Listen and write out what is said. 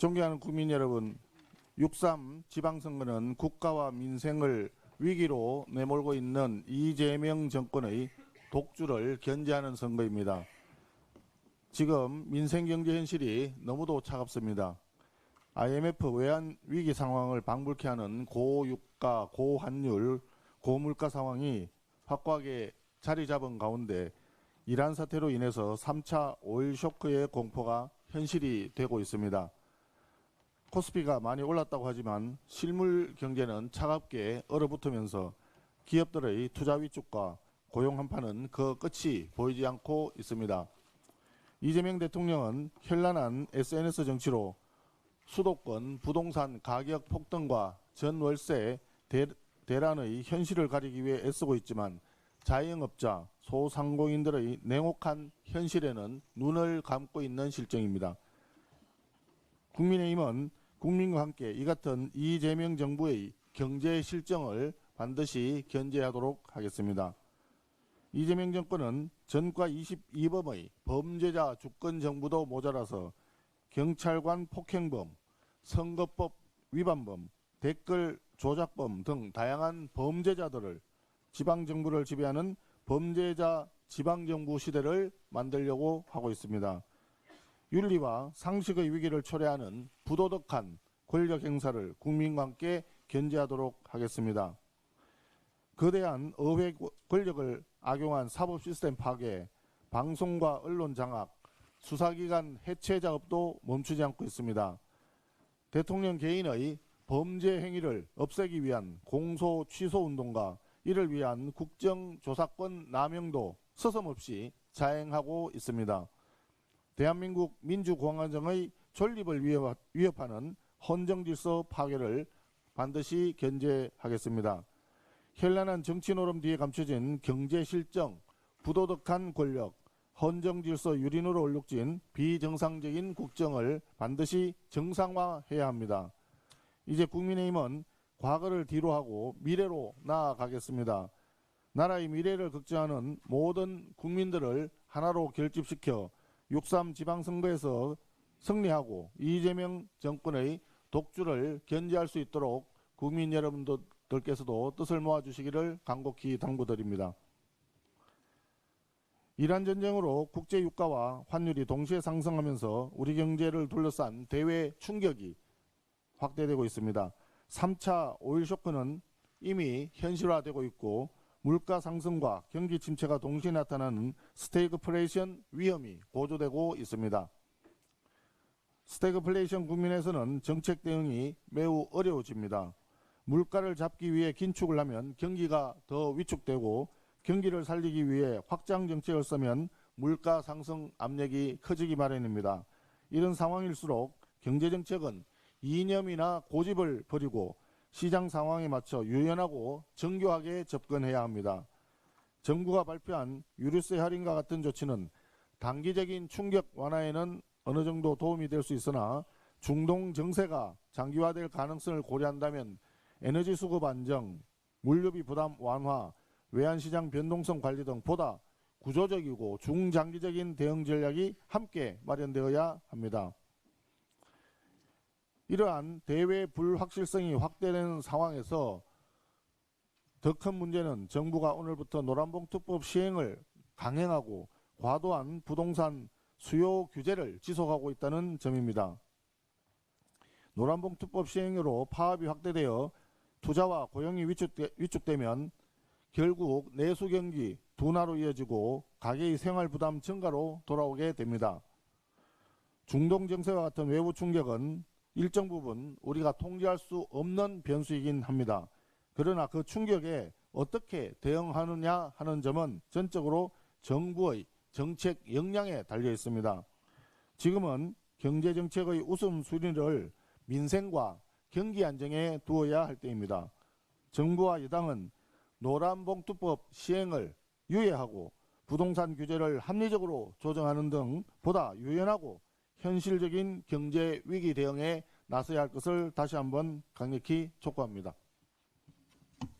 존경하는 국민 여러분, 6.3 지방선거는 국가와 민생을 위기로 내몰고 있는 이재명 정권의 독주를 견제하는 선거입니다. 지금 민생경제 현실이 너무도 차갑습니다. IMF 외환 위기 상황을 방불케 하는 고유가, 고환율, 고물가 상황이 확고하게 자리 잡은 가운데 이란 사태로 인해서 3차 오일 쇼크의 공포가 현실이 되고 있습니다. 코스피가 많이 올랐다고 하지만 실물 경제는 차갑게 얼어붙으면서 기업들의 투자 위축과 고용 한파는 그 끝이 보이지 않고 있습니다. 이재명 대통령은 현란한 SNS 정치로 수도권 부동산 가격 폭등과 전월세 대란의 현실을 가리기 위해 애쓰고 있지만 자영업자, 소상공인들의 냉혹한 현실에는 눈을 감고 있는 실정입니다. 국민의힘은 국민과 함께 이 같은 이재명 정부의 경제 실정을 반드시 견제하도록 하겠습니다. 이재명 정권은 전과 22범의 범죄자 주권 정부도 모자라서 경찰관 폭행범, 선거법 위반범, 댓글 조작범 등 다양한 범죄자들을 지방정부를 지배하는 범죄자 지방정부 시대를 만들려고 하고 있습니다. 윤리와 상식의 위기를 초래하는 부도덕한 권력 행사를 국민과 함께 견제하도록 하겠습니다. 거대한 의회 권력을 악용한 사법 시스템 파괴, 방송과 언론 장악, 수사기관 해체 작업도 멈추지 않고 있습니다. 대통령 개인의 범죄 행위를 없애기 위한 공소 취소 운동과 이를 위한 국정조사권 남용도 서슴없이 자행하고 있습니다. 대한민국 민주공화정의 존립을 위협하는 헌정질서 파괴를 반드시 견제하겠습니다. 현란한 정치 노름 뒤에 감춰진 경제 실정, 부도덕한 권력, 헌정질서 유린으로 얼룩진 비정상적인 국정을 반드시 정상화해야 합니다. 이제 국민의힘은 과거를 뒤로하고 미래로 나아가겠습니다. 나라의 미래를 걱정하는 모든 국민들을 하나로 결집시켜 6.3 지방선거에서 승리하고 이재명 정권의 독주를 견제할 수 있도록 국민 여러분들께서도 뜻을 모아주시기를 간곡히 당부드립니다. 이란 전쟁으로 국제 유가와 환율이 동시에 상승하면서 우리 경제를 둘러싼 대외 충격이 확대되고 있습니다. 3차 오일 쇼크는 이미 현실화되고 있고 물가 상승과 경기 침체가 동시에 나타나는 스태그플레이션 위험이 고조되고 있습니다. 스태그플레이션 국면에서는 정책 대응이 매우 어려워집니다. 물가를 잡기 위해 긴축을 하면 경기가 더 위축되고 경기를 살리기 위해 확장 정책을 쓰면 물가 상승 압력이 커지기 마련입니다. 이런 상황일수록 경제정책은 이념이나 고집을 버리고 시장 상황에 맞춰 유연하고 정교하게 접근해야 합니다. 정부가 발표한 유류세 할인과 같은 조치는 단기적인 충격 완화에는 어느 정도 도움이 될 수 있으나 중동 정세가 장기화될 가능성을 고려한다면 에너지 수급 안정, 물류비 부담 완화, 외환시장 변동성 관리 등 보다 구조적이고 중장기적인 대응 전략이 함께 마련되어야 합니다. 이러한 대외 불확실성이 확대되는 상황에서 더 큰 문제는 정부가 오늘부터 노란봉투법 시행을 강행하고 과도한 부동산 수요 규제를 지속하고 있다는 점입니다. 노란봉투법 시행으로 파업이 확대되어 투자와 고용이 위축되면 결국 내수경기 둔화로 이어지고 가계의 생활부담 증가로 돌아오게 됩니다. 중동 정세와 같은 외부 충격은 일정 부분 우리가 통제할 수 없는 변수이긴 합니다. 그러나 그 충격에 어떻게 대응하느냐 하는 점은 전적으로 정부의 정책 역량에 달려 있습니다. 지금은 경제정책의 우선순위를 민생과 경기 안정에 두어야 할 때입니다. 정부와 여당은 노란봉투법 시행을 유예하고 부동산 규제를 합리적으로 조정하는 등 보다 유연하고 현실적인 경제 위기 대응에 나서야 할 것을 다시 한번 강력히 촉구합니다.